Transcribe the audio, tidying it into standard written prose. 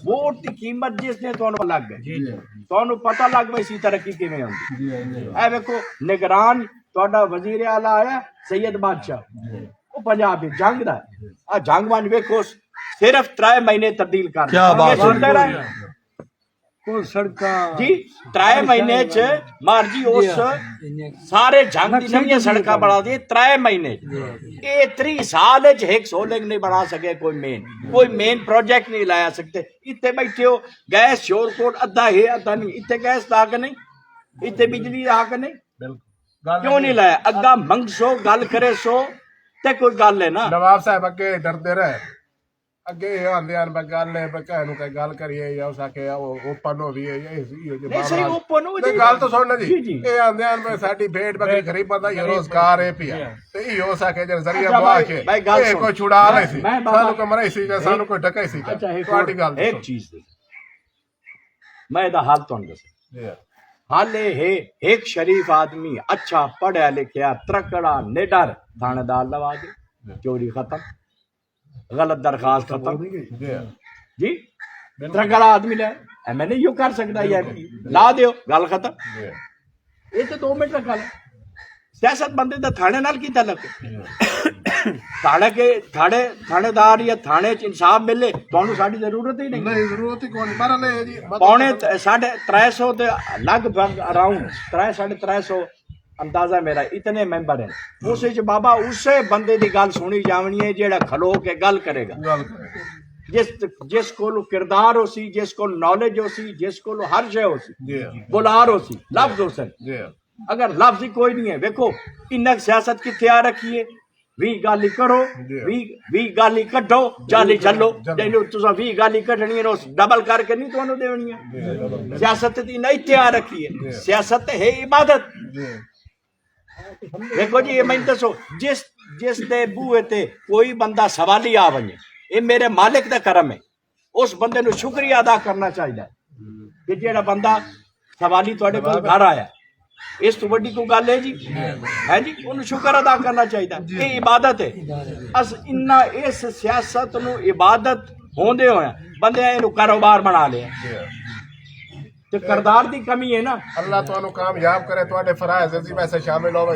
vote की कीमत जिसने तो लग गई तो पता लग गई सी तरक्की किवें होंदी ए देखो निगरान ਤੁਹਾਡਾ वजीर आला आया सैयद बादशाह वो पंजाब जंग दा आ जंग वंज वेखो सिर्फ 3 महीने तब्दील कर क्या बात है को सड़का जी 3 महीने च मार जी उस सारे जंग दी नवीं सड़का बना दी 3 महीने ये 3 साल च एक सोलिंग नहीं बना सके कोई मेन प्रोजेक्ट नहीं लाया सकते इतने बैठे हो गैस शोरकोट अद्धा है अद्धा नहीं इतने गैस दा के नहीं इतने बिजली दा के नहीं क्यों नहीं लाया अग्गा मंग सो गल करे सो ते कोई गल है ना नवाब साहब अगे डरते रहे अगे आंदे आन गल है कहनु कोई गल करिए या उस आके ओपन हो भी है नहीं सही ओपन हो जी गल तो सुन जी ये आंदे आन में साडी भेड़ बकरी खरीद पता ये रोजगार है पिया ते ई हो सके जे जरिया बुआ के ये कोई छुड़ा ले सी सानू को मरे सी सानू कोई ढके सी ਤੁਹਾਡੀ ਗੱਲ एक चीज मैं दा हाल तो दस हाले है एक शरीफ आदमी अच्छा पढ़ा लिखा त्रकड़ा निडर थानेदार लवा दे चोरी खत्म गलत दरखास्त खत्म जी त्रकड़ा आदमी ले मैंने यू कर सकता यार ला दियो गल खत्म ये तो 2 मिनट गल सियासत बंदे दा थाने नाल की तलक थाने के थानेदार या थाने च इंसाफ मिले तुहानू साडी जरूरत ही नहीं जरूरत ही कोनी पर ले जी पौने 350 ते लगभग अराउंड 350 अंदाजा मेरा इतने मेंबर हैं उस बाबा उसे बंदे दी गल सुनी जावनी है जेड़ा खलो के गल करेगा जिस को किरदार हो सी जिस को नॉलेज हो सी जिस को हर शय हो सी बुलार हो सी लफ्ज हो सी अगर लफ्ज ही कोई नहीं है देखो इन्ना सियासत किथे आ रखी है 20 गाली करो 20 गाली कटो 40 चलो तुसा 20 गाली कटनी है डबल करके नहीं तुहानू देनी है सियासत दी नहीं इत्थे आ रखी है सियासत है इबादत देखो जी ये मैं दसो जिस दे बूहे ते कोई बंदा सवाली आ वने ये मेरे मालिक दा करम है उस बंदे नु शुक्रिया अदा करना चाहिए कि जेड़ा बंदा सवाली तुहाडे कोल घर आया इस तो बड़ी को गल है जी उन्हें शुक्र अदा करना चाहिए ये इबादत है अस इन्ना इस सियासत नु इबादत होंदे होया बंदे इहनू कारोबार बना लिया ते करदार दी कमी है ना अल्लाह तुहानू कामयाब करे तुहाडे फराइज दी वैसे शामिल होवे